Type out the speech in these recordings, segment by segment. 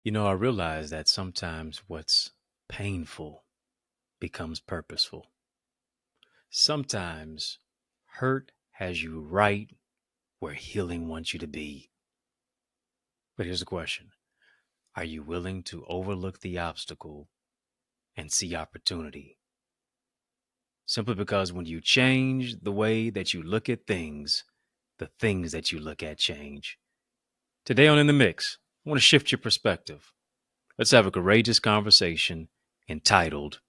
I realize that sometimes what's painful becomes purposeful. Sometimes hurt has you right where healing wants you to be. But here's the question. Are you willing to overlook the obstacle and see opportunity? Simply because when you change the way that you look at things, the things that you look at change. Today on In the Mix, I want to shift your perspective. Let's have a courageous conversation entitled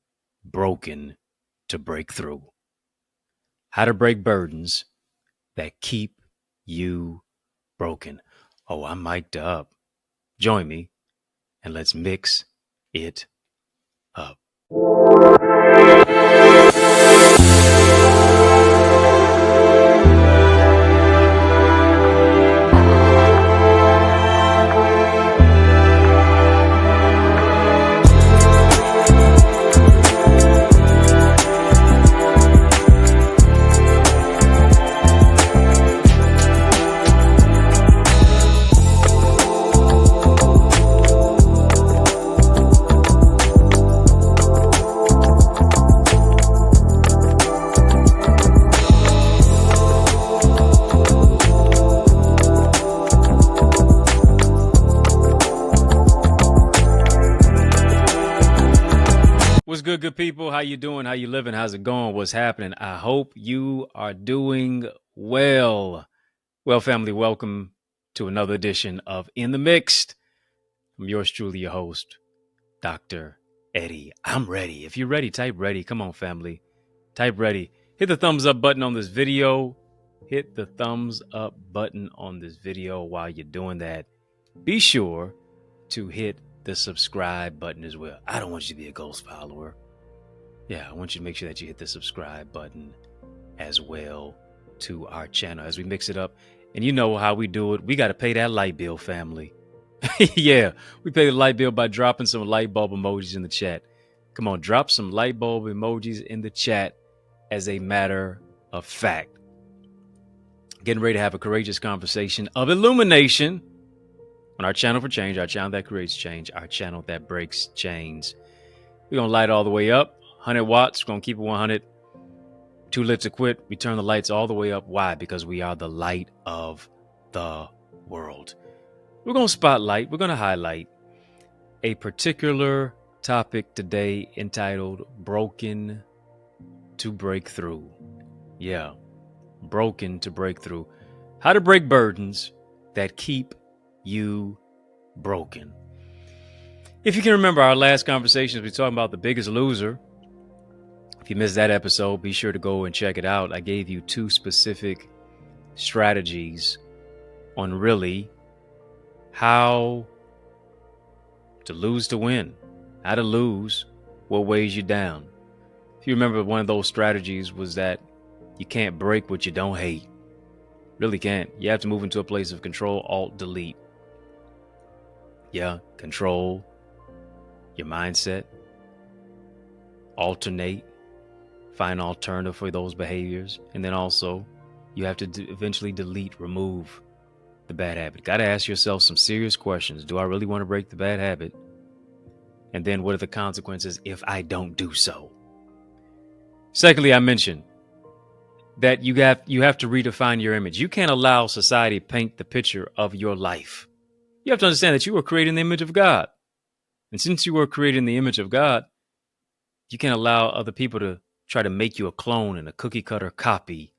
Broken to Break Through. How to break burdens that keep you broken. Oh, I'm mic'd up. Join me and let's mix it up. What's good people? How you doing? How you living? How's it going? What's happening? I hope you are doing well. Well, family, welcome to another edition of In the Mixed. I'm yours truly, your host, Dr. Eddie. I'm ready. If you're ready, type ready. Come on, family. Type ready. Hit the thumbs up button on this video. Hit the thumbs up button on this video while you're doing that. Be sure to hit the subscribe button as well. I don't want you to be a ghost follower. Yeah, I want you to make sure that you hit the subscribe button as well to our channel as we mix it up. And you know how we do it. We got to pay that light bill, family. Yeah, we pay the light bill by dropping some light bulb emojis in the chat. Come on, drop some light bulb emojis in the chat as a matter of fact. Getting ready to have a courageous conversation of illumination on our channel for change, our channel that creates change, our channel that breaks chains. We're going to light all the way up. 100 watts. We're going to keep it 100. Too lit to quit. We turn the lights all the way up. Why? Because we are the light of the world. We're going to spotlight. We're going to highlight a particular topic today entitled Broken to Break Through. Yeah. Broken to break through. How to break burdens that keep you broken. If you can remember our last conversations, we talked about the biggest loser. If you missed that episode, be sure to go and check it out. I gave you 2 specific strategies on really how to lose to win, how to lose what weighs you down. If you remember, one of those strategies was that you can't break what you don't hate. Really can't. You have to move into a place of control, alt, delete. Yeah, control your mindset, alternate, find an alternative for those behaviors. And then also you have to eventually delete, remove the bad habit. Got to ask yourself some serious questions. Do I really want to break the bad habit? And then what are the consequences if I don't do so? Secondly, I mentioned that you have to redefine your image. You can't allow society to paint the picture of your life. You have to understand that you were created in the image of God. And since you were created in the image of God, you can't allow other people to try to make you a clone and a cookie cutter copy.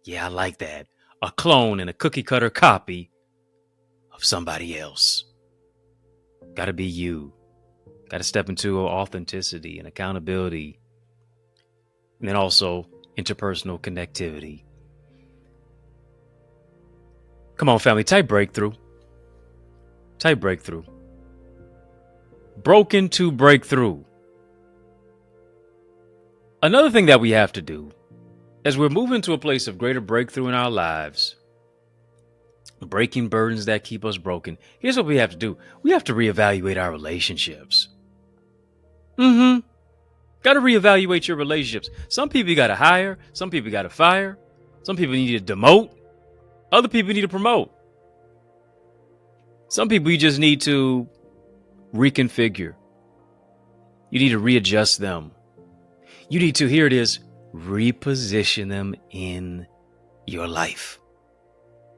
Yeah, I like that. A clone and a cookie cutter copy of somebody else. Got to be you. Got to step into authenticity and accountability. And then also interpersonal connectivity. Come on, family, type breakthrough. Type breakthrough. Broken to break through. Another thing that we have to do as we're moving to a place of greater breakthrough in our lives, breaking burdens that keep us broken, here's what we have to do. We have to reevaluate our relationships. Got to reevaluate your relationships. Some people you got to hire. Some people you got to fire. Some people you need to demote. Other people you need to promote. Some people you just need to reconfigure. You need to readjust them. You need to, here it is, reposition them in your life.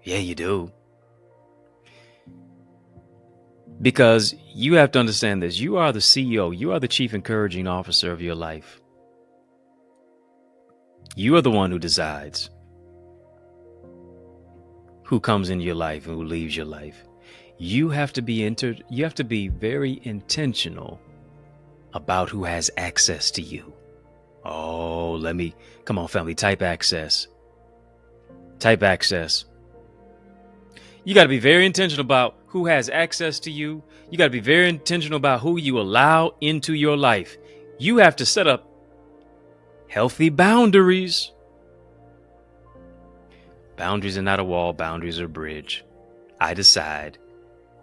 Yeah, you do. Because you have to understand this. You are the CEO. You are the chief encouraging officer of your life. You are the one who decides who comes in your life and who leaves your life. You have to be very intentional about who has access to you. Oh, come on, family, type access. Type access. You got to be very intentional about who has access to you. You got to be very intentional about who you allow into your life. You have to set up healthy boundaries. Boundaries are not a wall. Boundaries are a bridge. I decide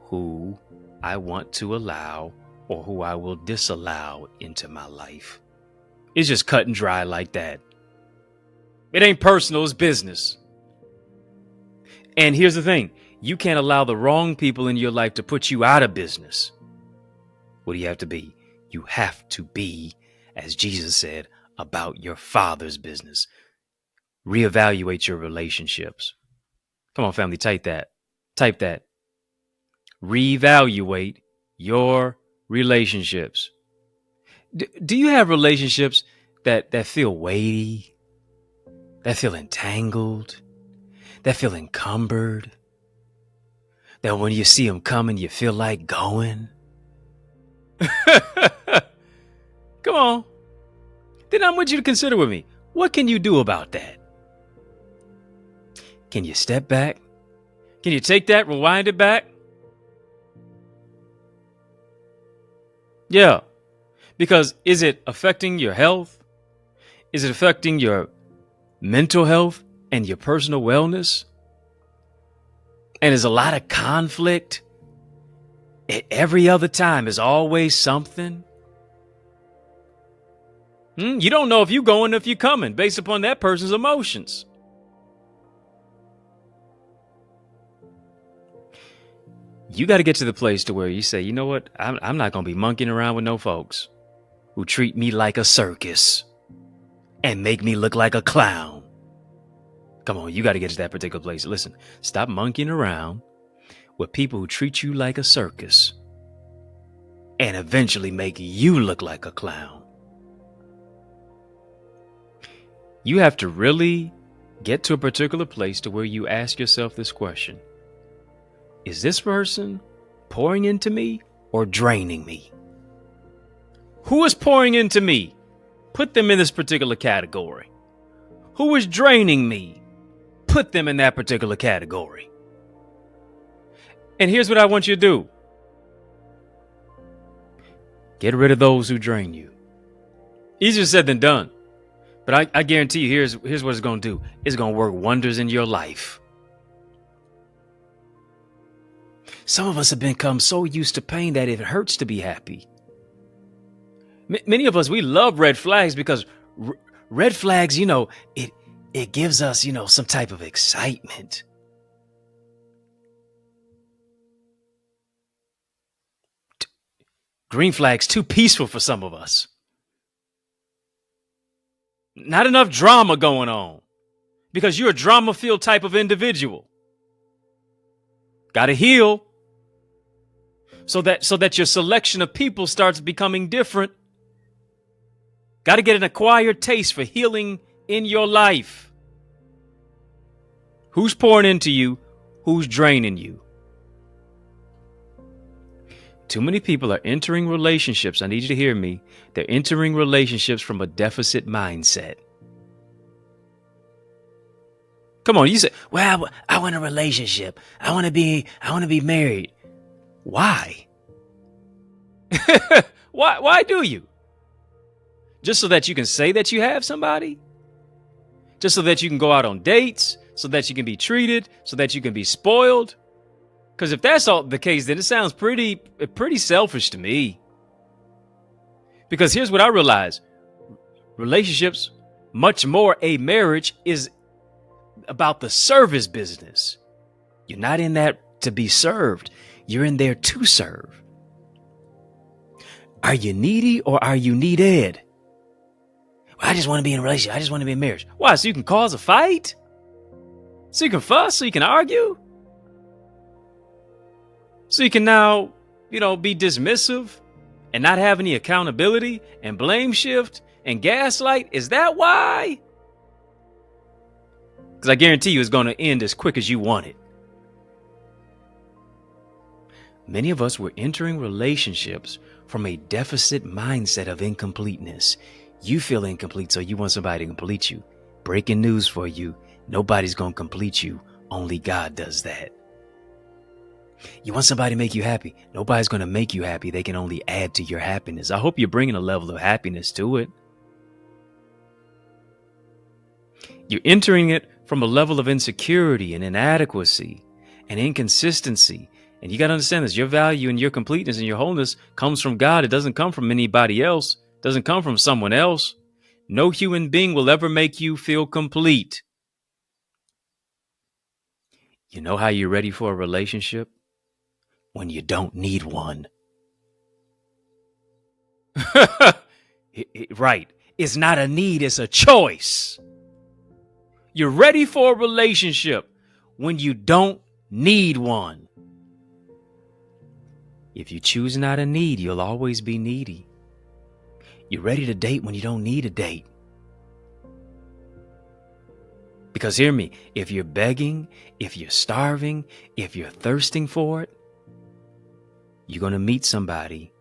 who I want to allow or who I will disallow into my life. It's just cut and dry like that. It ain't personal, it's business. And here's the thing. You can't allow the wrong people in your life to put you out of business. What do you have to be? You have to be, as Jesus said, about your Father's business. Reevaluate your relationships. Come on, family, type that. Type that. Reevaluate your relationships. Do you have relationships that feel weighty, that feel entangled, that feel encumbered, that when you see them coming, you feel like going? Come on. Then I want you to consider with me, what can you do about that? Can you step back? Can you take that, rewind it back? Yeah. Because is it affecting your health? Is it affecting your mental health and your personal wellness? And there's a lot of conflict. Every other time is always something. You don't know if you're going or if you're coming based upon that person's emotions. You got to get to the place to where you say, you know what? I'm not going to be monkeying around with no folks who treat me like a circus and make me look like a clown. Come on, you got to get to that particular place. Listen, stop monkeying around with people who treat you like a circus and eventually make you look like a clown. You have to really get to a particular place to where you ask yourself this question. Is this person pouring into me or draining me? Who is pouring into me? Put them in this particular category. Who is draining me? Put them in that particular category. And here's what I want you to do. Get rid of those who drain you. Easier said than done. But I guarantee you, here's what it's going to do. It's going to work wonders in your life. Some of us have become so used to pain that it hurts to be happy. Many of us, we love red flags because red flags, it gives us, some type of excitement. Green flags too peaceful for some of us. Not enough drama going on because you're a drama-filled type of individual. Got to heal so that your selection of people starts becoming different. Got to get an acquired taste for healing in your life. Who's pouring into you? Who's draining you? Too many people are entering relationships. I need you to hear me. They're entering relationships from a deficit mindset. Come on, you say, well, I want a relationship. I want to be married. Why? Why do you? Just so that you can say that you have somebody? Just so that you can go out on dates? So that you can be treated? So that you can be spoiled? Because if that's all the case, then it sounds pretty selfish to me. Because here's what I realize. Relationships, much more a marriage, is about the service business. You're not in that to be served. You're in there to serve. Are you needy or are you needed? I just want to be in a relationship. I just want to be in marriage. Why? So you can cause a fight? So you can fuss? So you can argue? So you can now, be dismissive and not have any accountability and blame shift and gaslight? Is that why? Because I guarantee you it's going to end as quick as you want it. Many of us were entering relationships from a deficit mindset of incompleteness. You feel incomplete, so you want somebody to complete you. Breaking news for you. Nobody's going to complete you. Only God does that. You want somebody to make you happy. Nobody's going to make you happy. They can only add to your happiness. I hope you're bringing a level of happiness to it. You're entering it from a level of insecurity and inadequacy and inconsistency. And you got to understand this. Your value and your completeness and your wholeness comes from God. It doesn't come from anybody else. It doesn't come from someone else. No human being will ever make you feel complete. You know how you're ready for a relationship? When you don't need one. Right. It's not a need, it's a choice. You're ready for a relationship when you don't need one. If you choose not a need, you'll always be needy. You're ready to date when you don't need a date. Because hear me, if you're begging, if you're starving, if you're thirsting for it, you're going to meet somebody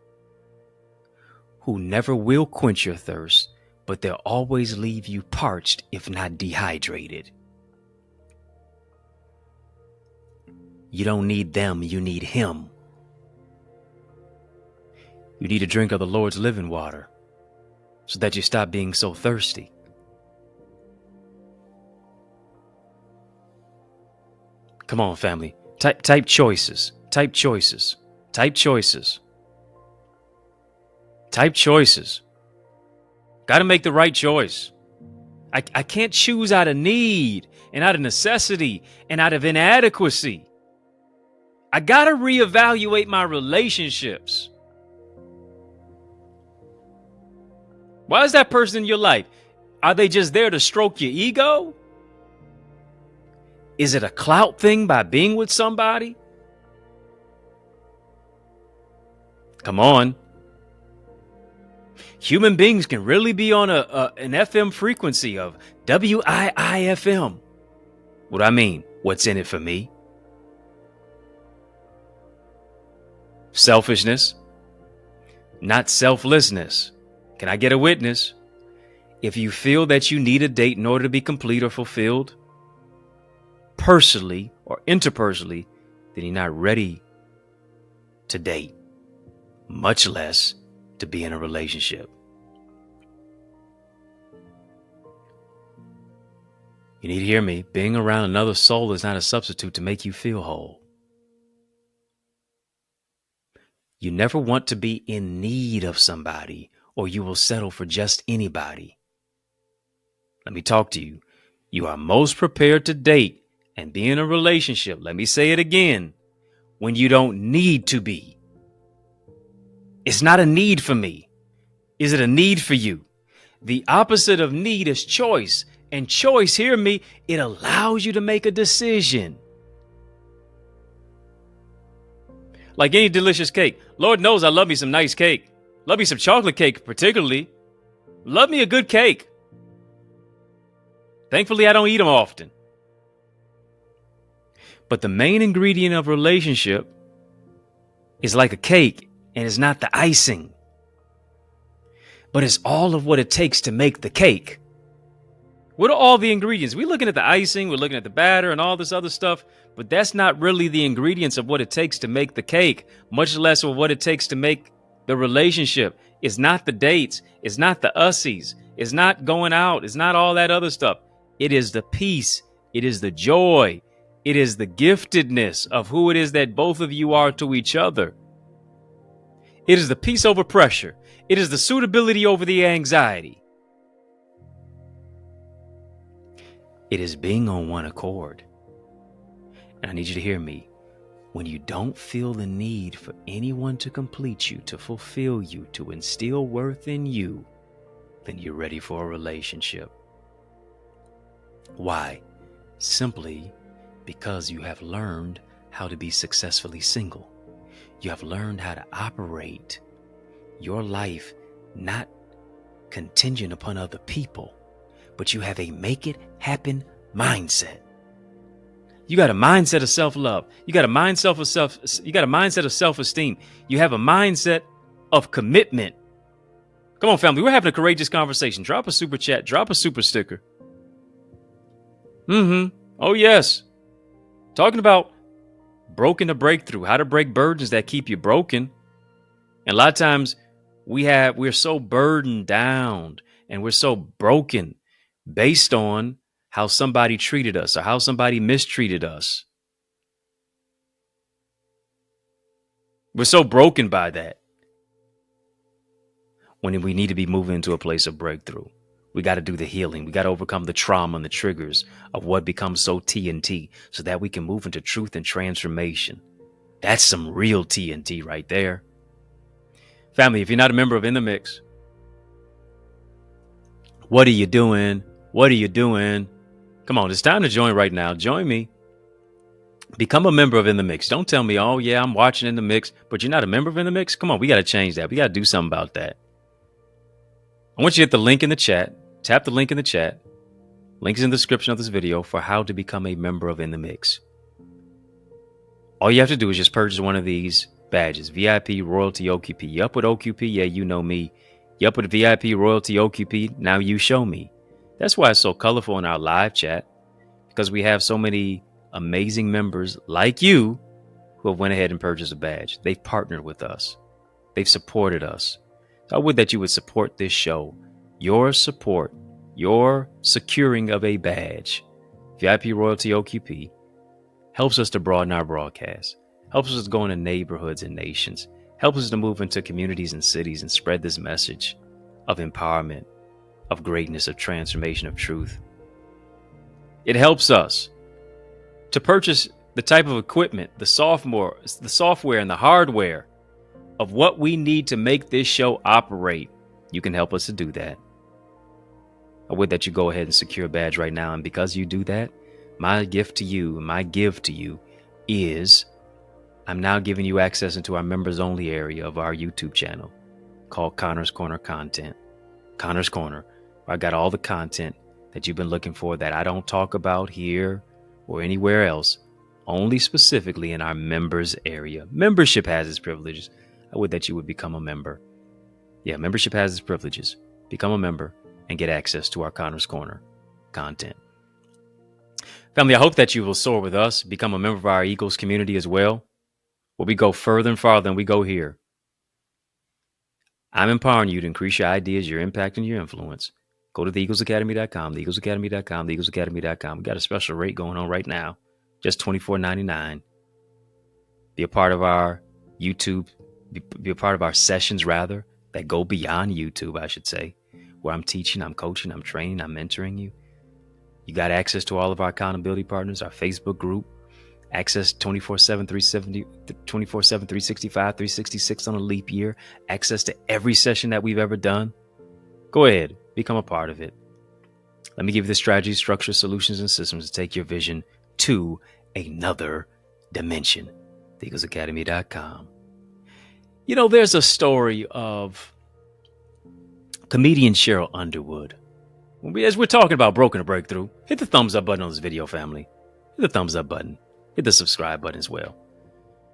who never will quench your thirst, but they'll always leave you parched, if not dehydrated. You don't need them, you need him. You need to drink of the Lord's living water so that you stop being so thirsty. Come on, family. Type choices. Type choices. Type choices. Type choices. Got to make the right choice. I can't choose out of need and out of necessity and out of inadequacy. I got to reevaluate my relationships. Why is that person in your life? Are they just there to stroke your ego? Is it a clout thing by being with somebody? Come on. Human beings can really be on an FM frequency of WIIFM. What I mean, what's in it for me? Selfishness, not selflessness. Can I get a witness? If you feel that you need a date in order to be complete or fulfilled, personally or interpersonally, then you're not ready to date, much less to be in a relationship. You need to hear me. Being around another soul is not a substitute to make you feel whole. You never want to be in need of somebody, or you will settle for just anybody. Let me talk to you. You are most prepared to date and be in a relationship, let me say it again, when you don't need to be. It's not a need for me. Is it a need for you? The opposite of need is choice. And choice, hear me, it allows you to make a decision. Like any delicious cake. Lord knows I love me some nice cake. Love me some chocolate cake particularly. Love me a good cake. Thankfully, I don't eat them often. But the main ingredient of a relationship is like a cake, and it's not the icing. But it's all of what it takes to make the cake. What are all the ingredients? We're looking at the icing, we're looking at the batter and all this other stuff, but that's not really the ingredients of what it takes to make the cake, much less of what it takes to make the relationship. It's not the dates. It's not the ussies. It's not going out. It's not all that other stuff. It is the peace. It is the joy. It is the giftedness of who it is that both of you are to each other. It is the peace over pressure. It is the suitability over the anxiety. It is being on one accord. And I need you to hear me. When you don't feel the need for anyone to complete you, to fulfill you, to instill worth in you, then you're ready for a relationship. Why? Simply because you have learned how to be successfully single. You have learned how to operate your life not contingent upon other people, but you have a make it happen mindset. You got a mindset of self-love. You got a mindset of self-esteem. You have a mindset of commitment. Come on, family. We're having a courageous conversation. Drop a super chat. Drop a super sticker. Oh, yes. Talking about broken to breakthrough, how to break burdens that keep you broken. And a lot of times we're so burdened down and we're so broken based on how somebody treated us or how somebody mistreated us. We're so broken by that. When we need to be moving into a place of breakthrough, we got to do the healing. We got to overcome the trauma and the triggers of what becomes so TNT so that we can move into truth and transformation. That's some real TNT right there. Family, if you're not a member of In the Mix, what are you doing? What are you doing? Come on, it's time to join right now. Join me. Become a member of In the Mix. Don't tell me, oh, yeah, I'm watching In the Mix, but you're not a member of In the Mix. Come on, we got to change that. We got to do something about that. I want you to hit the link in the chat. Tap the link in the chat. Link is in the description of this video for how to become a member of In the Mix. All you have to do is just purchase one of these badges. VIP, Royalty, OQP. You up with OQP? Yeah, you know me. You up with VIP, Royalty, OQP? Now you show me. That's why it's so colorful in our live chat, because we have so many amazing members like you who have went ahead and purchased a badge. They've partnered with us. They've supported us. So I would that you would support this show. Your support, your securing of a badge, VIP, Royalty, OQP, helps us to broaden our broadcast, helps us to go into neighborhoods and nations, helps us to move into communities and cities and spread this message of empowerment, of greatness, of transformation, of truth. It helps us to purchase the type of equipment, the software and the hardware of what we need to make this show operate. You can help us to do that. I would that you go ahead and secure a badge right now. And because you do that, my gift to you, my give to you is I'm now giving you access into our members only area of our YouTube channel called Conors Corner Content. Conors Corner. I got all the content that you've been looking for that I don't talk about here or anywhere else, only specifically in our members area. Membership has its privileges. I would that you would become a member. Yeah, membership has its privileges. Become a member and get access to our Conors Corner content. Family, I hope that you will soar with us, become a member of our Eagles community as well, where we go further and farther than we go here. I'm empowering you to increase your ideas, your impact, and your influence. Go to theeaglesacademy.com, theeaglesacademy.com, theeaglesacademy.com. We got a special rate going on right now, just $24.99. Be a part of our YouTube, be a part of our sessions, rather, that go beyond YouTube, I should say, where I'm teaching, I'm coaching, I'm training, I'm mentoring you. You got access to all of our accountability partners, our Facebook group, access 24/7, 365, 366 on a leap year, access to every session that we've ever done. Go ahead, become a part of it. Let me give you the strategy, structure, solutions, and systems to take your vision to another dimension. TheEaglesAcademy.com. You know, there's a story of comedian Cheryl Underwood. As we're talking about broken to breakthrough, hit the thumbs up button on this video, family. Hit the thumbs up button. Hit the subscribe button as well.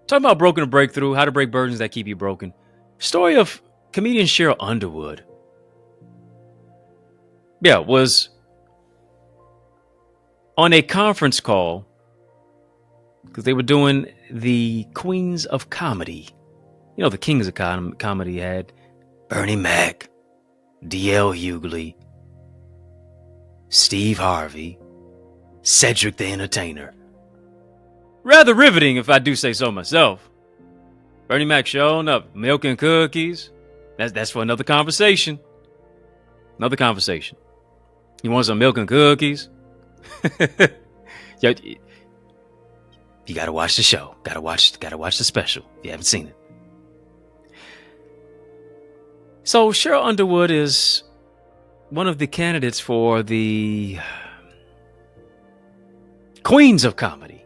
Talking about broken to breakthrough, how to break burdens that keep you broken. Story of comedian Cheryl Underwood. Yeah, was on a conference call because they were doing the Queens of Comedy. You know, the Kings of Comedy had Bernie Mac, D.L. Hughley, Steve Harvey, Cedric the Entertainer. Rather riveting, if I do say so myself. Bernie Mac showing up, milk and cookies. That's for another conversation. Another conversation. You want some milk and cookies? You You got to watch the show. Got to watch the special if you haven't seen it. So Cheryl Underwood is one of the candidates for the Queens of Comedy.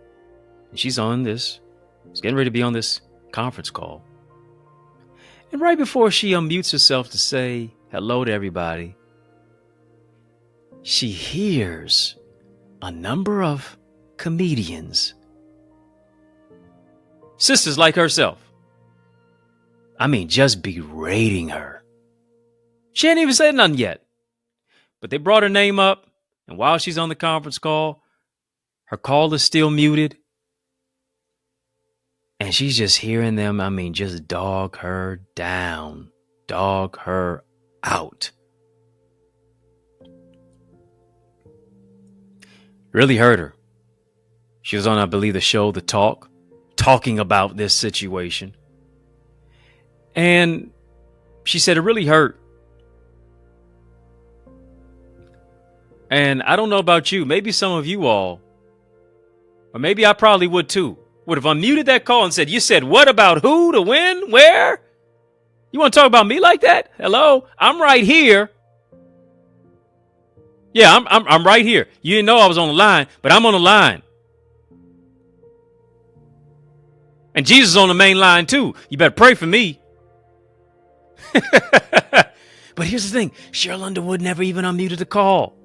And she's getting ready to be on this conference call. And right before she unmutes herself to say hello to everybody, she hears a number of comedians, sisters like herself, just berating her. She ain't even said nothing yet, but they brought her name up, and while she's on the conference call, her call is still muted, and she's just hearing them, just dog her down, dog her out. Really hurt her. She was on, I believe, the show The Talk, talking about this situation. And she said it really hurt. And I don't know about you, maybe some of you all, or maybe I probably would too, would have unmuted that call and said, you said what about who, to when, where? You want to talk about me like that? Hello? I'm right here. Yeah, I'm right here. You didn't know I was on the line, but I'm on the line. And Jesus is on the main line too. You better pray for me. But here's the thing. Cheryl Underwood never even unmuted the call.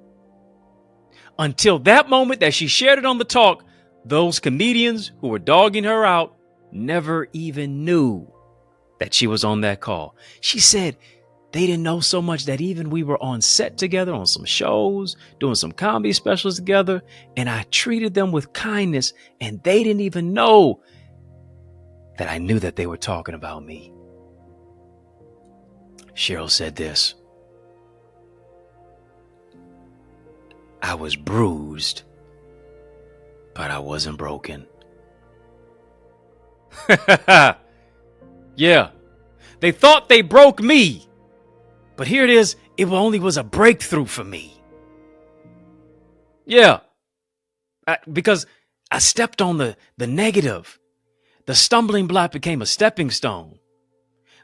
Until that moment that she shared it on the talk, those comedians who were dogging her out never even knew that she was on that call. She said they didn't know so much that even we were on set together on some shows, doing some comedy specials together, and I treated them with kindness, and they didn't even know that I knew that they were talking about me. Cheryl said this: I was bruised, but I wasn't broken. Yeah, they thought they broke me, but here it is. It only was a breakthrough for me. Yeah, because I stepped on the negative. The stumbling block became a stepping stone.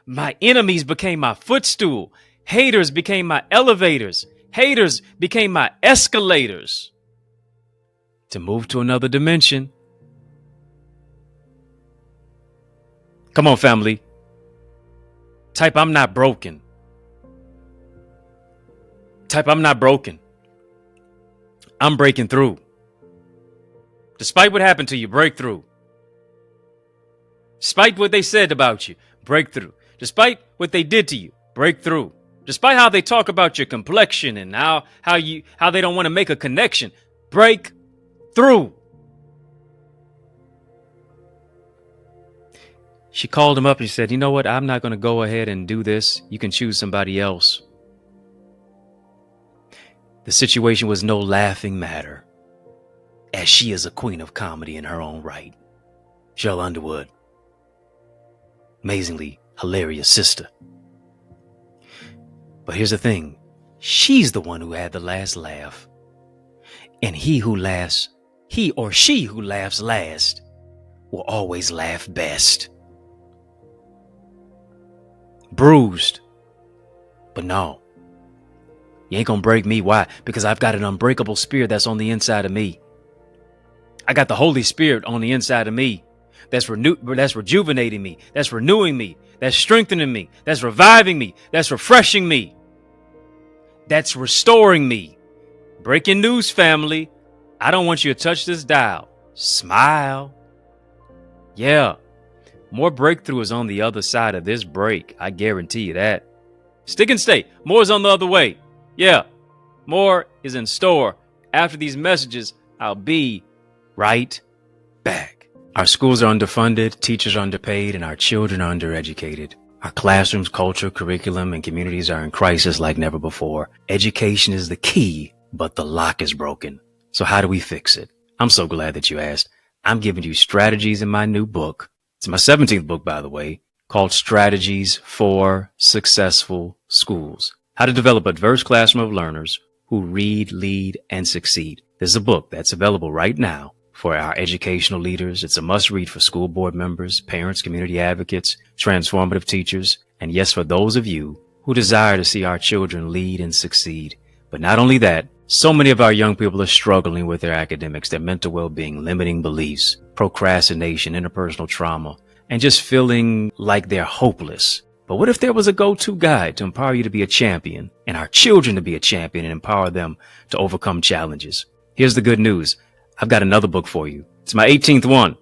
My enemies became my footstool. Haters became my elevators. Haters became my escalators to move to another dimension. Come on, family. Type I'm not broken. Type I'm not broken. I'm breaking through. Despite what happened to you, break through. Despite what they said about you, break through. Despite what they did to you, break through. Despite how they talk about your complexion and how they don't want to make a connection, break through. She called him up and she said, you know what? I'm not going to go ahead and do this. You can choose somebody else. The situation was no laughing matter, as she is a queen of comedy in her own right. Cheryl Underwood. Amazingly hilarious sister. But here's the thing. She's the one who had the last laugh. And he or she who laughs last will always laugh best. Bruised. But no. You ain't gonna break me. Why? Because I've got an unbreakable spirit that's on the inside of me. I got the Holy Spirit on the inside of me. That's rejuvenating me. That's renewing me. That's strengthening me. That's reviving me. That's refreshing me. That's restoring me. Breaking news, family. I don't want you to touch this dial. Smile. Yeah. More breakthrough is on the other side of this break. I guarantee you that. Stick and stay. More is on the other way. Yeah. More is in store. After these messages, I'll be right back. Our schools are underfunded, teachers are underpaid, and our children are undereducated. Our classrooms, culture, curriculum, and communities are in crisis like never before. Education is the key, but the lock is broken. So how do we fix it? I'm so glad that you asked. I'm giving you strategies in my new book. It's my 17th book, by the way, called Strategies for Successful Schools. How to develop a diverse classroom of learners who read, lead, and succeed. This is a book that's available right now for our educational leaders. It's a must read for school board members, parents, community advocates, transformative teachers, and yes, for those of you who desire to see our children lead and succeed. But not only that, so many of our young people are struggling with their academics, their mental well-being, limiting beliefs, procrastination, interpersonal trauma, and just feeling like they're hopeless. But what if there was a go-to guide to empower you to be a champion and our children to be a champion and empower them to overcome challenges? Here's the good news. I've got another book for you. It's my 18th one.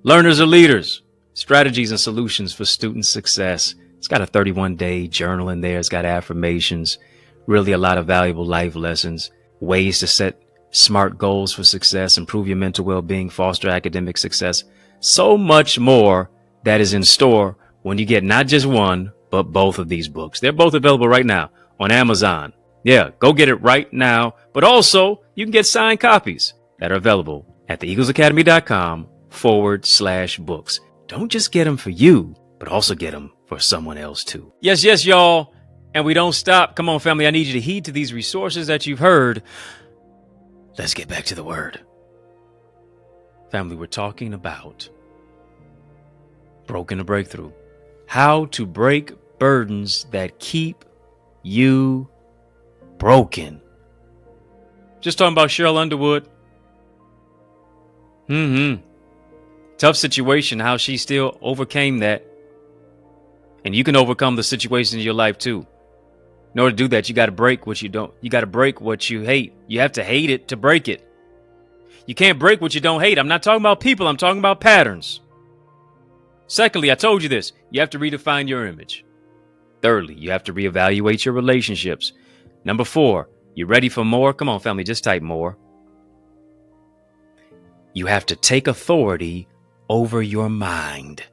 Learners are Leaders, Strategies and Solutions for Student Success. It's got a 31-day journal in there. It's got affirmations, really a lot of valuable life lessons, ways to set smart goals for success, improve your mental well-being, foster academic success. So much more that is in store when you get not just one, but both of these books. They're both available right now on Amazon. Yeah, go get it right now. But also, you can get signed copies that are available at theeaglesacademy.com/books. Don't just get them for you, but also get them for someone else too. Yes, y'all. And we don't stop. Come on, family. I need you to heed to these resources that you've heard. Let's get back to the word. Family, we're talking about broken to breakthrough. How to break burdens that keep you broken. Just talking about Cheryl Underwood. Tough situation, how she still overcame that. And you can overcome the situations in your life too. In order to do that, you got to break what you don't. You got to break what you hate. You have to hate it to break it. You can't break what you don't hate. I'm not talking about people. I'm talking about patterns. Secondly, I told you this. You have to redefine your image. Thirdly, you have to reevaluate your relationships. Number 4, you ready for more? Come on, family, just type more. You have to take authority over your mind.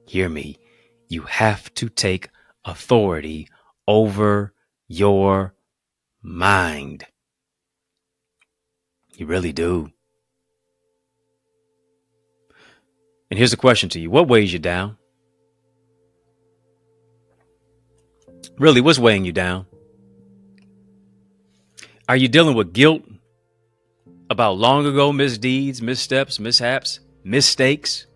Hear me. You have to take authority over your mind. You really do. And here's a question to you. What weighs you down? Really, what's weighing you down? Are you dealing with guilt about long ago misdeeds, missteps, mishaps, mistakes?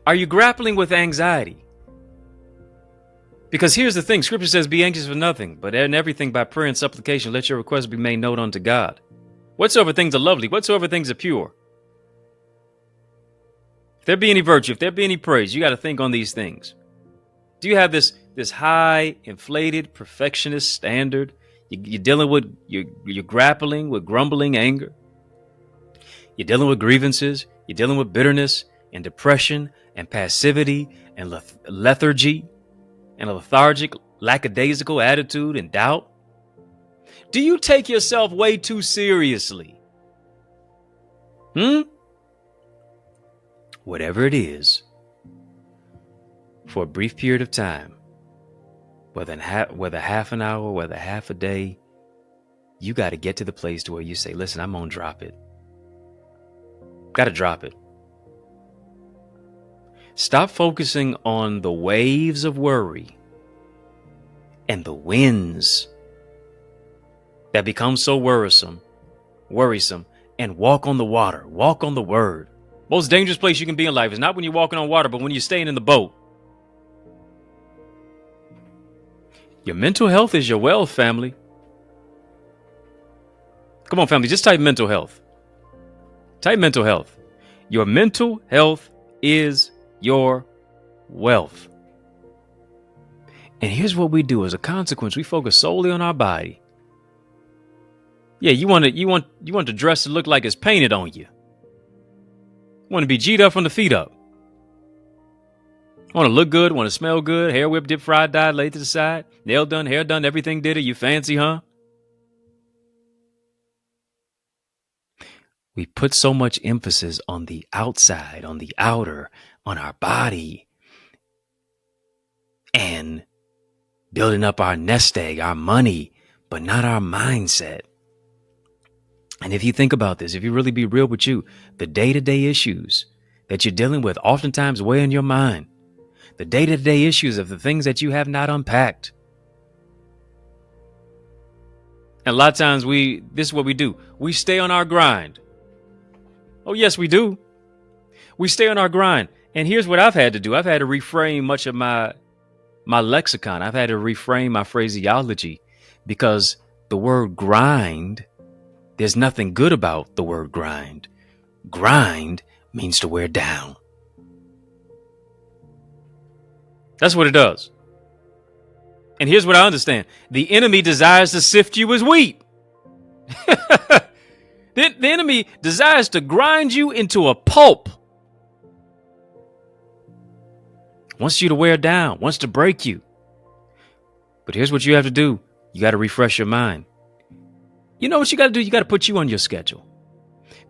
Are you grappling with anxiety? Because here's the thing. Scripture says, be anxious for nothing, but in everything by prayer and supplication, let your requests be made known unto God. Whatsoever things are lovely, whatsoever things are pure. If there be any virtue, if there be any praise, you got to think on these things. Do you have this high, inflated, perfectionist standard? You're dealing with, you're grappling with grumbling anger. You're dealing with grievances. You're dealing with bitterness and depression and passivity and lethargy and a lethargic, lackadaisical attitude and doubt. Do you take yourself way too seriously? Whatever it is, for a brief period of time, whether half an hour, whether half a day, you got to get to the place to where you say, listen, I'm going to drop it. Got to drop it. Stop focusing on the waves of worry and the winds that become so worrisome, and walk on the water, walk on the word. Most dangerous place you can be in life is not when you're walking on water, but when you're staying in the boat. Your mental health is your wealth, family. Come on, family, just type mental health. Type mental health. Your mental health is your wealth. And here's what we do as a consequence. We focus solely on our body. Yeah, you want the dress to look like it's painted on you. You want to be G'd up from the feet up. Want to look good, want to smell good, hair whipped, dip, fried, dyed, laid to the side, nail done, hair done, everything did it. You fancy, huh? We put so much emphasis on the outside, on the outer, on our body, and building up our nest egg, our money, but not our mindset. And if you think about this, if you really be real with you, the day-to-day issues that you're dealing with oftentimes weigh in your mind. The day-to-day issues of the things that you have not unpacked. And a lot of times this is what we do. We stay on our grind. Oh, yes, we do. We stay on our grind. And here's what I've had to do. I've had to reframe much of my lexicon. I've had to reframe my phraseology because the word grind, there's nothing good about the word grind. Grind means to wear down. That's what it does. And here's what I understand. The enemy desires to sift you as wheat. The enemy desires to grind you into a pulp. Wants you to wear down, wants to break you. But here's what you have to do. You got to refresh your mind. You know what you got to do? You got to put you on your schedule.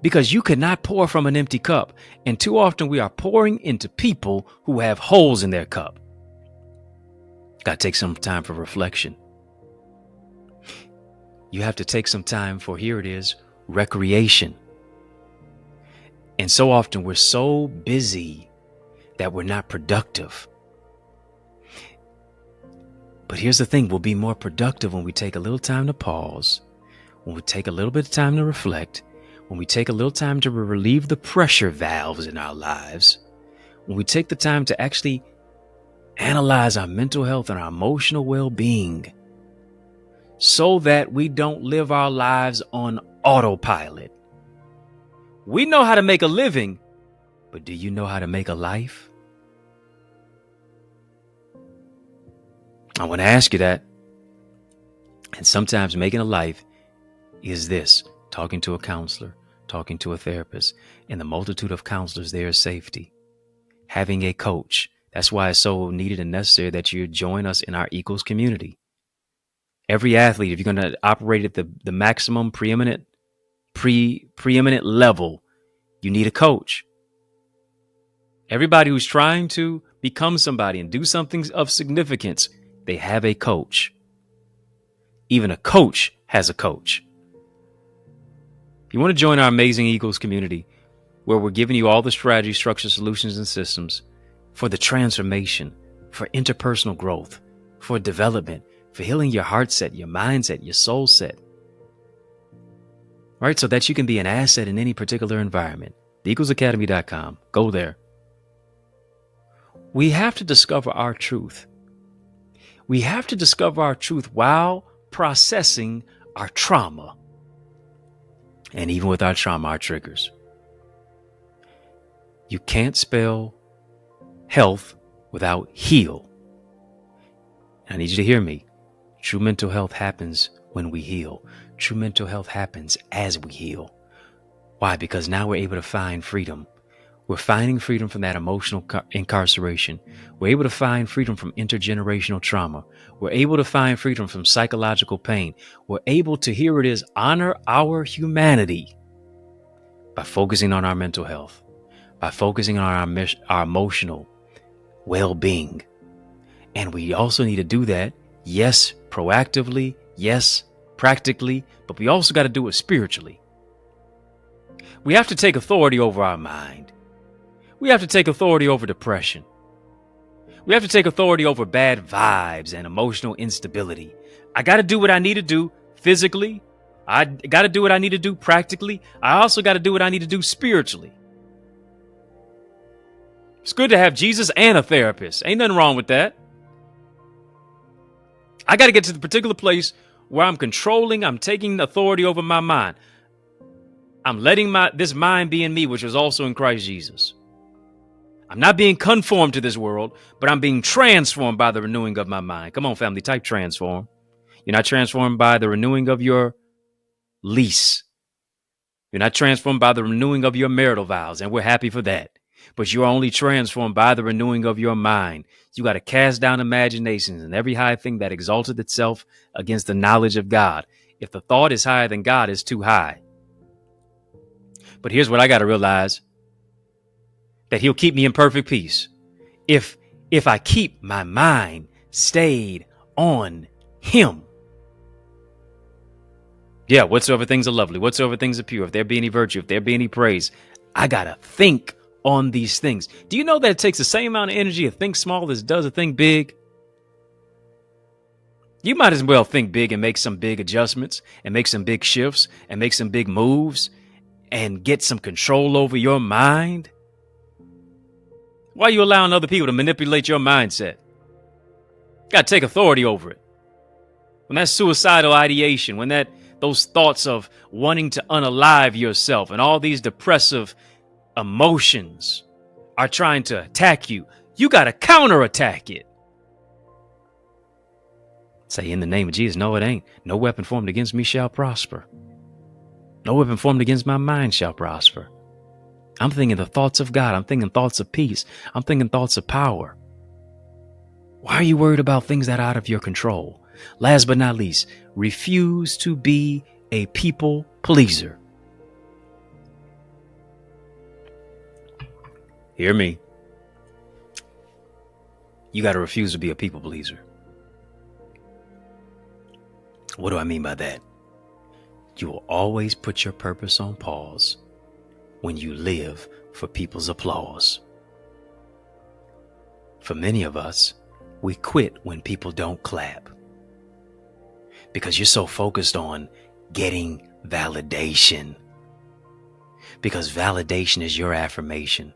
Because you cannot pour from an empty cup. And too often we are pouring into people who have holes in their cup. Got to take some time for reflection. You have to take some time for, here it is, recreation. And so often we're so busy that we're not productive. But here's the thing, we'll be more productive when we take a little time to pause, when we take a little bit of time to reflect, when we take a little time to relieve the pressure valves in our lives, when we take the time to actually analyze our mental health and our emotional well-being so that we don't live our lives on autopilot. We know how to make a living, but do you know how to make a life? I want to ask you that. And sometimes making a life is this: talking to a counselor, talking to a therapist. In the multitude of counselors, there is safety. Having a coach. That's why it's so needed and necessary that you join us in our Equals community. Every athlete, if you're going to operate at the maximum preeminent level, you need a coach. Everybody who's trying to become somebody and do something of significance, they have a coach. Even a coach has a coach. If you want to join our amazing Equals community, where we're giving you all the strategies, structures, solutions, and systems for the transformation, for interpersonal growth, for development, for healing your heart set, your mindset, your soul set. Right? So that you can be an asset in any particular environment. TheEqualsAcademy.com. Go there. We have to discover our truth. We have to discover our truth while processing our trauma. And even with our trauma, our triggers. You can't spell health without heal. I need you to hear me. True mental health happens when we heal. True mental health happens as we heal. Why? Because now we're able to find freedom. We're finding freedom from that emotional incarceration. We're able to find freedom from intergenerational trauma. We're able to find freedom from psychological pain. We're able to, here it is, honor our humanity by focusing on our mental health, by focusing on our emotional well-being. And we also need to do that, yes, proactively, yes, practically, but we also got to do it spiritually. We have to take authority over our mind. We have to take authority over depression. We have to take authority over bad vibes and emotional instability. I got to do what I need to do physically. I got to do what I need to do practically. I also got to do what I need to do spiritually. It's good to have Jesus and a therapist. Ain't nothing wrong with that. I got to get to the particular place where I'm taking authority over my mind. I'm letting this mind be in me, which was also in Christ Jesus. I'm not being conformed to this world, but I'm being transformed by the renewing of my mind. Come on, family, type transform. You're not transformed by the renewing of your lease. You're not transformed by the renewing of your marital vows, and we're happy for that. But you are only transformed by the renewing of your mind. You got to cast down imaginations and every high thing that exalted itself against the knowledge of God. If the thought is higher than God, it's too high. But here's what I got to realize, that he'll keep me in perfect peace if I keep my mind stayed on him. Yeah, whatsoever things are lovely, whatsoever things are pure, if there be any virtue, if there be any praise, I got to think on these things. Do you know that it takes the same amount of energy to think small as it does to think big? You might as well think big and make some big adjustments and make some big shifts and make some big moves and get some control over your mind. Why are you allowing other people to manipulate your mindset? You got to take authority over it. When that suicidal ideation, when those thoughts of wanting to unalive yourself and all these depressive emotions are trying to attack you, you got to counterattack it. Say, in the name of Jesus, no, it ain't. No weapon formed against me shall prosper. No weapon formed against my mind shall prosper. I'm thinking the thoughts of God. I'm thinking thoughts of peace. I'm thinking thoughts of power. Why are you worried about things that are out of your control? Last but not least, refuse to be a people pleaser. Hear me. You got to refuse to be a people pleaser. What do I mean by that? You will always put your purpose on pause when you live for people's applause. For many of us, we quit when people don't clap because you're so focused on getting validation, because validation is your affirmation.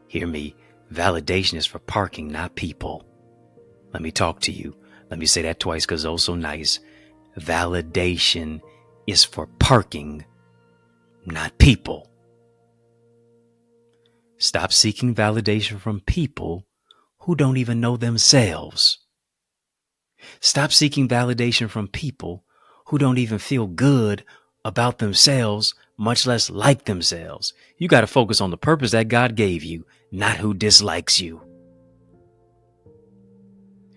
Hear me. Validation is for parking, not people. Let me talk to you. Let me say that twice because it's so nice. Validation is for parking, not people. Stop seeking validation from people who don't even know themselves. Stop seeking validation from people who don't even feel good about themselves, much less like themselves. You got to focus on the purpose that God gave you, not who dislikes you.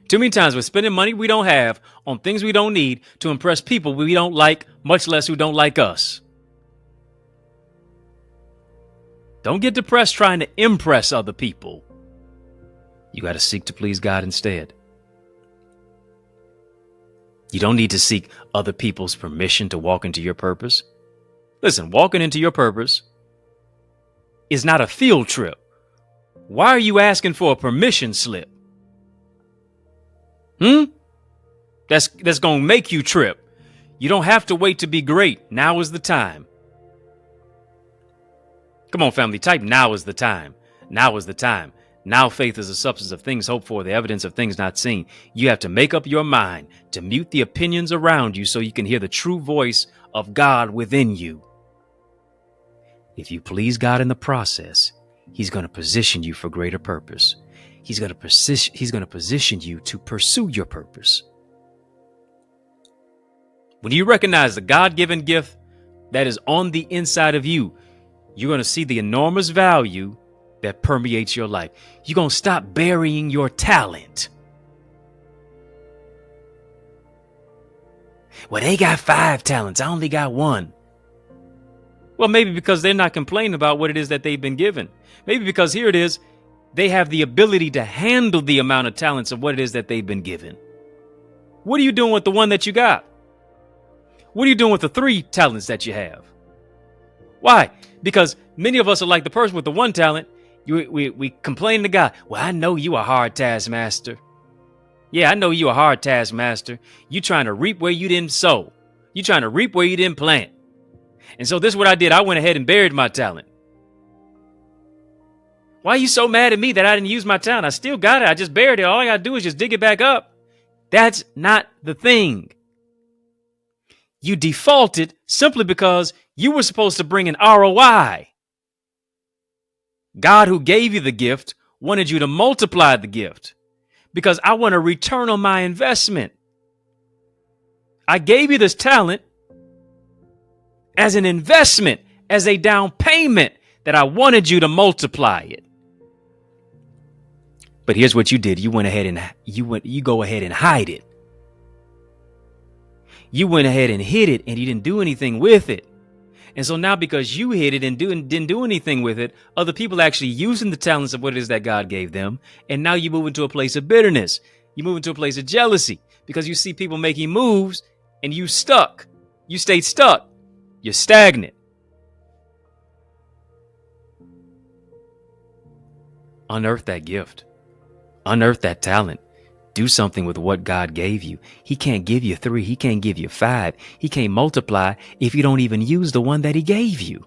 Too many times we're spending money we don't have on things we don't need to impress people we don't like, much less who don't like us. Don't get depressed trying to impress other people. You got to seek to please God instead. You don't need to seek other people's permission to walk into your purpose. Listen, walking into your purpose is not a field trip. Why are you asking for a permission slip? That's going to make you trip. You don't have to wait to be great. Now is the time. Come on, family, type now is the time. Now is the time. Now faith is the substance of things hoped for, the evidence of things not seen. You have to make up your mind to mute the opinions around you so you can hear the true voice of God within you. If you please God in the process, He's going to position you for greater purpose. He's going to position you to pursue your purpose. When you recognize the God-given gift that is on the inside of you, you're going to see the enormous value that permeates your life. You're going to stop burying your talent. Well, they got 5 talents. I only got 1. Well, maybe because they're not complaining about what it is that they've been given. Maybe because here it is, they have the ability to handle the amount of talents of what it is that they've been given. What are you doing with the 1 that you got? What are you doing with the 3 talents that you have? Why? Because many of us are like the person with the 1 talent. We complain to God. Well, I know you a hard taskmaster. Yeah, I know you a hard taskmaster. You trying to reap where you didn't sow. You trying to reap where you didn't plant. And so this is what I did. I went ahead and buried my talent. Why are you so mad at me that I didn't use my talent? I still got it. I just buried it. All I got to do is just dig it back up. That's not the thing. You defaulted simply because you were supposed to bring an ROI. God, who gave you the gift, wanted you to multiply the gift because I want a return on my investment. I gave you this talent as an investment, as a down payment that I wanted you to multiply it. But here's what you did. You went ahead and you go ahead and hide it. You went ahead and hid it and you didn't do anything with it. And so now because you hid it and didn't do anything with it, other people actually using the talents of what it is that God gave them. And now you move into a place of bitterness. You move into a place of jealousy because you see people making moves and you stuck. You stayed stuck. You're stagnant. Unearth that gift. Unearth that talent. Do something with what God gave you. He can't give you 3. He can't give you 5. He can't multiply if you don't even use the one that he gave you.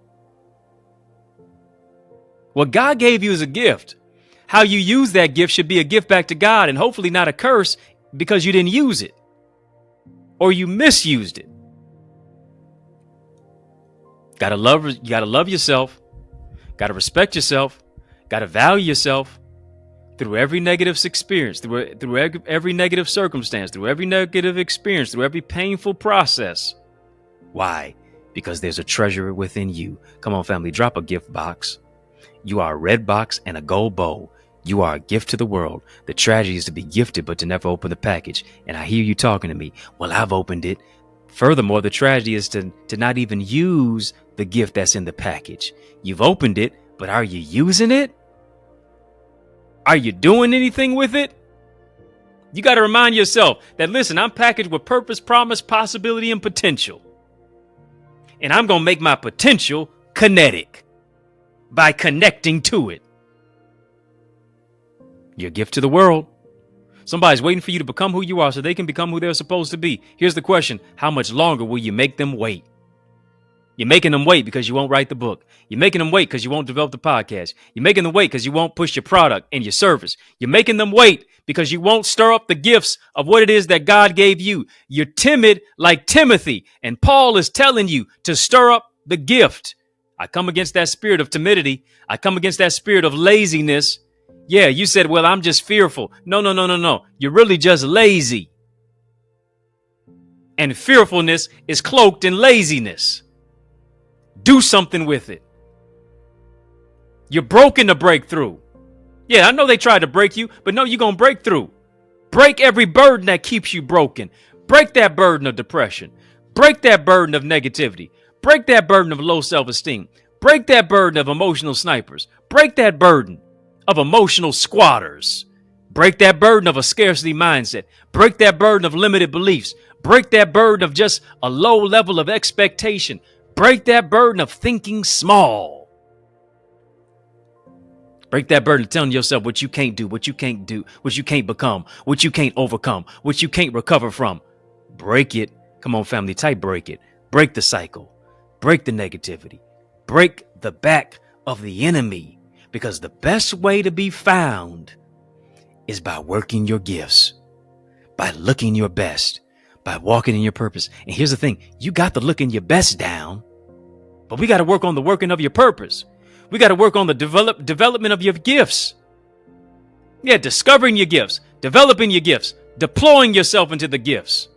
What God gave you is a gift. How you use that gift should be a gift back to God, and hopefully not a curse because you didn't use it or you misused it. You gotta love yourself. Gotta respect yourself. Gotta value yourself. Through every negative experience, through every negative circumstance, through every negative experience, through every painful process. Why? Because there's a treasure within you. Come on, family, drop a gift box. You are a red box and a gold bowl. You are a gift to the world. The tragedy is to be gifted, but to never open the package. And I hear you talking to me. Well, I've opened it. Furthermore, the tragedy is to not even use the gift that's in the package. You've opened it, but are you using it? Are you doing anything with it? You got to remind yourself that, listen, I'm packaged with purpose, promise, possibility, and potential. And I'm going to make my potential kinetic by connecting to it. Your gift to the world. Somebody's waiting for you to become who you are so they can become who they're supposed to be. Here's the question. How much longer will you make them wait? You're making them wait because you won't write the book. You're making them wait because you won't develop the podcast. You're making them wait because you won't push your product and your service. You're making them wait because you won't stir up the gifts of what it is that God gave you. You're timid like Timothy, and Paul is telling you to stir up the gift. I come against that spirit of timidity. I come against that spirit of laziness. Yeah, you said, well, I'm just fearful. No. You're really just lazy. And fearfulness is cloaked in laziness. Do something with it. You're broken to break through. Yeah, I know they tried to break you, but no, you're going to break through. Break every burden that keeps you broken. Break that burden of depression. Break that burden of negativity. Break that burden of low self-esteem. Break that burden of emotional snipers. Break that burden of emotional squatters. Break that burden of a scarcity mindset. Break that burden of limited beliefs. Break that burden of just a low level of expectation. Break that burden of thinking small. Break that burden of telling yourself what you can't do, what you can't become, what you can't overcome, what you can't recover from. Break it. Come on, family, type break it. Break the cycle. Break the negativity. Break the back of the enemy. Because the best way to be found is by working your gifts, by looking your best, by walking in your purpose. And here's the thing. You got the looking your best down. But we got to work on the working of your purpose. We got to work on the development of your gifts. Yeah, discovering your gifts, developing your gifts, deploying yourself into the gifts.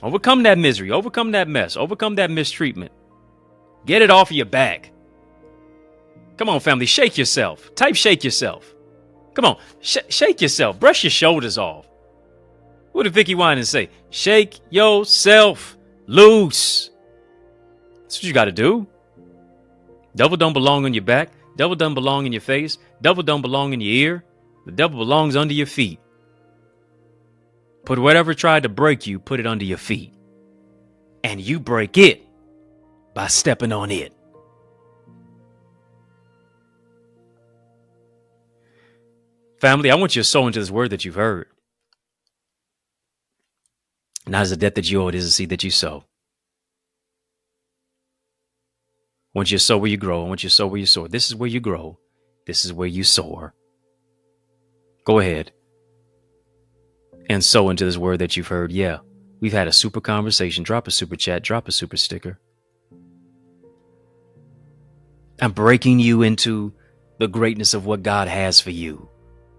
Overcome that misery, overcome that mess, overcome that mistreatment. Get it off of your back. Come on, family, shake yourself. Type shake yourself. Come on, shake yourself. Brush your shoulders off. What did Vicky Winans say? Shake yourself loose. That's what you got to do. Devil don't belong on your back. Devil don't belong in your face. Devil don't belong in your ear. The devil belongs under your feet. Put whatever tried to break you, put it under your feet. And you break it by stepping on it. Family, I want you to sow into this word that you've heard. Not as a debt that you owe, it is a seed that you sow. I want you to sow where you grow. I want you to sow where you soar. This is where you grow. This is where you soar. Go ahead and sow into this word that you've heard. Yeah, we've had a super conversation. Drop a super chat. Drop a super sticker. I'm breaking you into the greatness of what God has for you.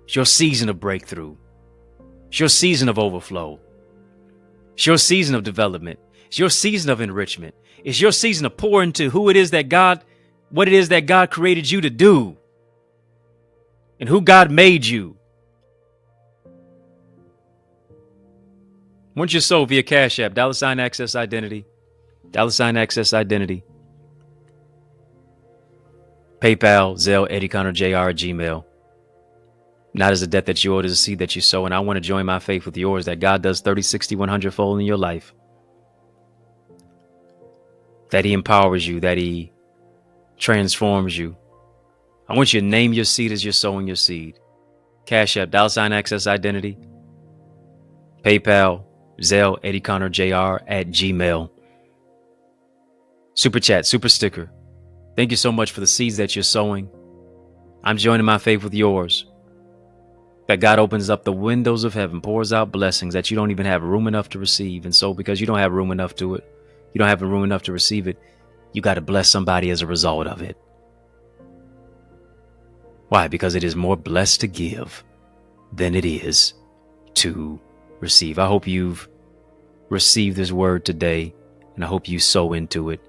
It's your season of breakthrough. It's your season of overflow. It's your season of development. It's your season of enrichment. It's your season to pour into what it is that God created you to do and who God made you. Once you sow via Cash App, $Access Identity, $Access Identity, PayPal, Zelle, EddieConnorJr, Gmail. Not as a debt that you owe, it is a seed that you sow. And I want to join my faith with yours that God does 30, 60, 100 fold in your life. That he empowers you, that he transforms you. I want you to name your seed as you're sowing your seed. Cash App, $access identity, PayPal, Zelle, EddieConnorJr at Gmail. Super chat, super sticker. Thank you so much for the seeds that you're sowing. I'm joining my faith with yours. That God opens up the windows of heaven, pours out blessings that you don't even have room enough to receive. And so because you don't have room enough to it, you don't have room enough to receive it, you got to bless somebody as a result of it. Why? Because it is more blessed to give than it is to receive. I hope you've received this word today, and I hope you sow into it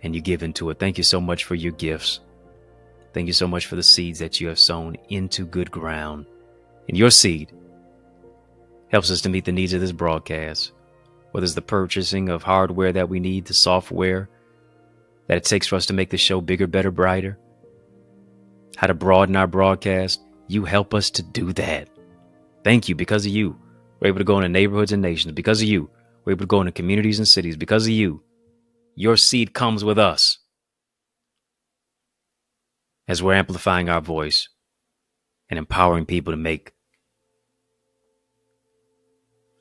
and you give into it. Thank you so much for your gifts. Thank you so much for the seeds that you have sown into good ground. And your seed helps us to meet the needs of this broadcast, whether it's the purchasing of hardware that we need, the software that it takes for us to make the show bigger, better, brighter, how to broaden our broadcast. You help us to do that. Thank you. Because of you, we're able to go into neighborhoods and nations. Because of you, we're able to go into communities and cities. Because of you, your seed comes with us as we're amplifying our voice and empowering people to make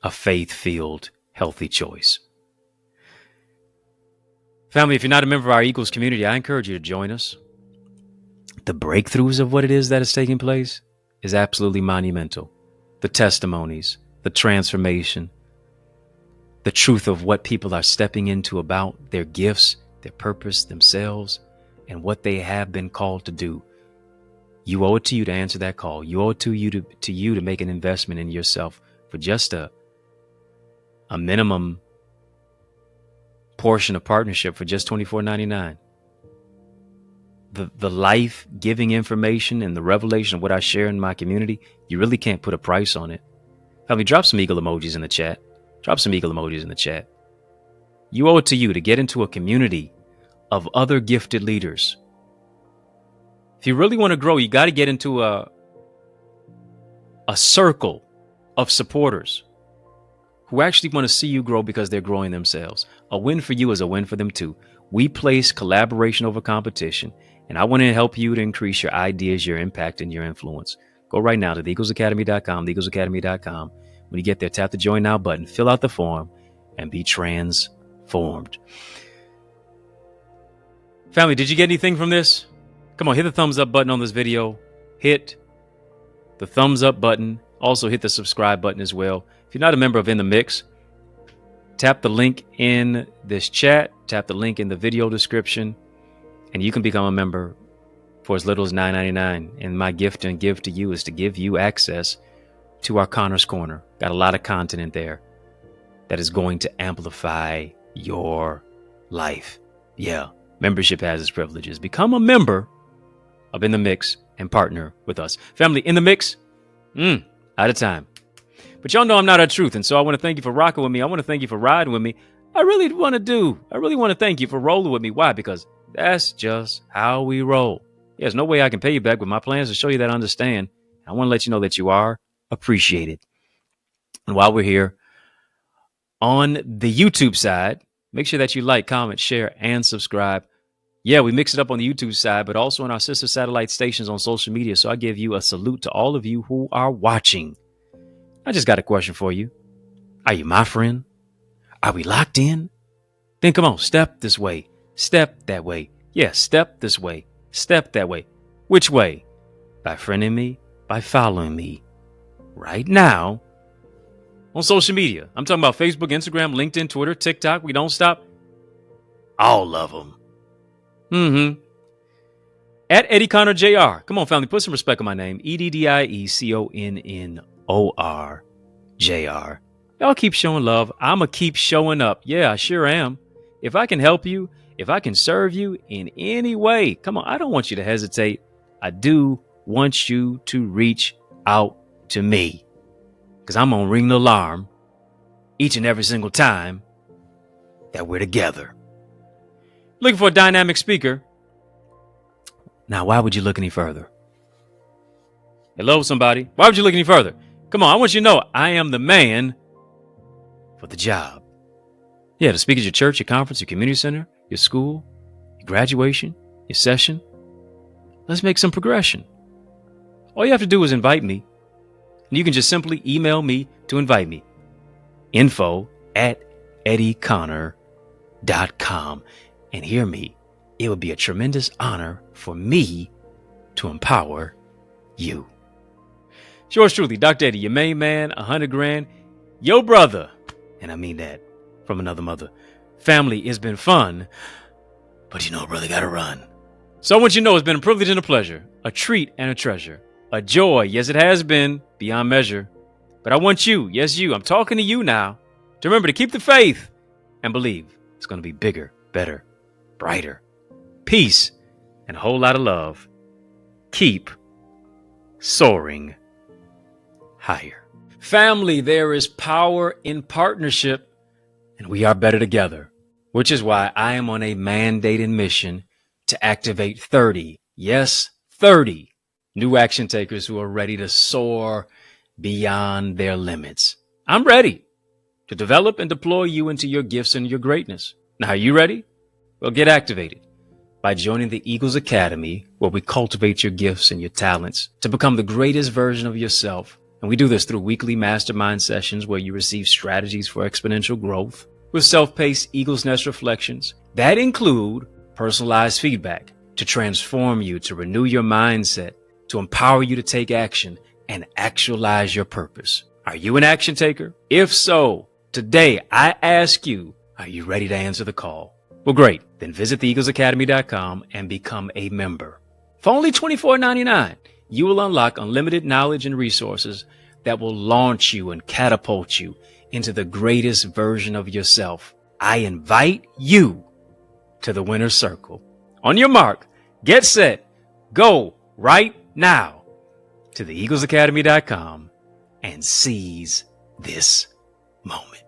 a faith-filled, healthy choice. Family, if you're not a member of our Eagles community, I encourage you to join us. The breakthroughs of what it is that is taking place is absolutely monumental. The testimonies, the transformation, the truth of what people are stepping into about their gifts, their purpose, themselves, and what they have been called to do. You owe it to you to answer that call. You owe it to you to make an investment in yourself for just a minimum portion of partnership for just $24.99. The life-giving information and the revelation of what I share in my community, you really can't put a price on it. Help me drop some eagle emojis in the chat. Drop some eagle emojis in the chat. You owe it to you to get into a community of other gifted leaders. If you really want to grow, you got to get into a circle of supporters who actually want to see you grow because they're growing themselves. A win for you is a win for them too. We place collaboration over competition, and I want to help you to increase your ideas, your impact, and your influence. Go right now to theeaglesacademy.com, theeaglesacademy.com. When you get there, tap the Join Now button, fill out the form, and be transformed. Family, did you get anything from this? Come on, hit the thumbs up button on this video. Hit the thumbs up button. Also hit the subscribe button as well. If you're not a member of In the Mix, tap the link in this chat, tap the link in the video description, and you can become a member for as little as $9.99. And my gift and give to you is to give you access to our Conors Corner. Got a lot of content in there that is going to amplify your life. Yeah, membership has its privileges. Become a member of In the Mix and partner with us. Family, In the Mix, out of time. But y'all know I'm not our truth, and so I want to thank you for rocking with me. I want to thank you for riding with me. I really want to thank you for rolling with me. Why? Because that's just how we roll. There's no way I can pay you back, but my plans to show you that I understand. I want to let you know that you are appreciated. And while we're here on the YouTube side, make sure that you like, comment, share, and subscribe. Yeah, we mix it up on the YouTube side, but also on our sister satellite stations on social media. So I give you a salute to all of you who are watching. I just got a question for you. Are you my friend? Are we locked in? Then come on, step this way, step that way. Yeah, step this way, step that way. Which way? By friending me, by following me right now on social media. I'm talking about Facebook, Instagram, LinkedIn, Twitter, TikTok. We don't stop. All of them. At EddieConnorJr. Come on, family, put some respect on my name. EddieConnorJr. Y'all keep showing love. I'ma keep showing up. Yeah, I sure am. If I can help you, if I can serve you in any way, come on, I don't want you to hesitate. I do want you to reach out to me, because I'm gonna ring the alarm each and every single time that we're together. Looking for a dynamic speaker? Now, why would you look any further? Hello, somebody. Why would you look any further? Come on, I want you to know I am the man for the job. Yeah, to speak at your church, your conference, your community center, your school, your graduation, your session. Let's make some progression. All you have to do is invite me. And you can just simply email me to invite me. info@EddieConnor.com. And hear me, it would be a tremendous honor for me to empower you. Yours truly, Dr. Eddie, your main man, 100 grand, your brother. And I mean that from another mother. Family, it's been fun, but brother, gotta run. So I want you to know it's been a privilege and a pleasure, a treat and a treasure, a joy. Yes, it has been beyond measure. But I want you, yes, you, I'm talking to you now, to remember to keep the faith and believe it's going to be bigger, better, brighter, peace, and a whole lot of love. Keep soaring higher. Family, there is power in partnership, and we are better together, which is why I am on a mandated mission to activate 30, yes, 30 new action takers who are ready to soar beyond their limits. I'm ready to develop and deploy you into your gifts and your greatness. Now, are you ready? Well, get activated by joining the Eagles Academy, where we cultivate your gifts and your talents to become the greatest version of yourself. And we do this through weekly mastermind sessions where you receive strategies for exponential growth with self-paced Eagles Nest reflections that include personalized feedback to transform you, to renew your mindset, to empower you to take action and actualize your purpose. Are you an action taker? If so, today I ask you, are you ready to answer the call? Well, great. Then visit theeaglesacademy.com and become a member. For only $24.99, you will unlock unlimited knowledge and resources that will launch you and catapult you into the greatest version of yourself. I invite you to the winner's circle. On your mark, get set, go right now to theeaglesacademy.com and seize this moment.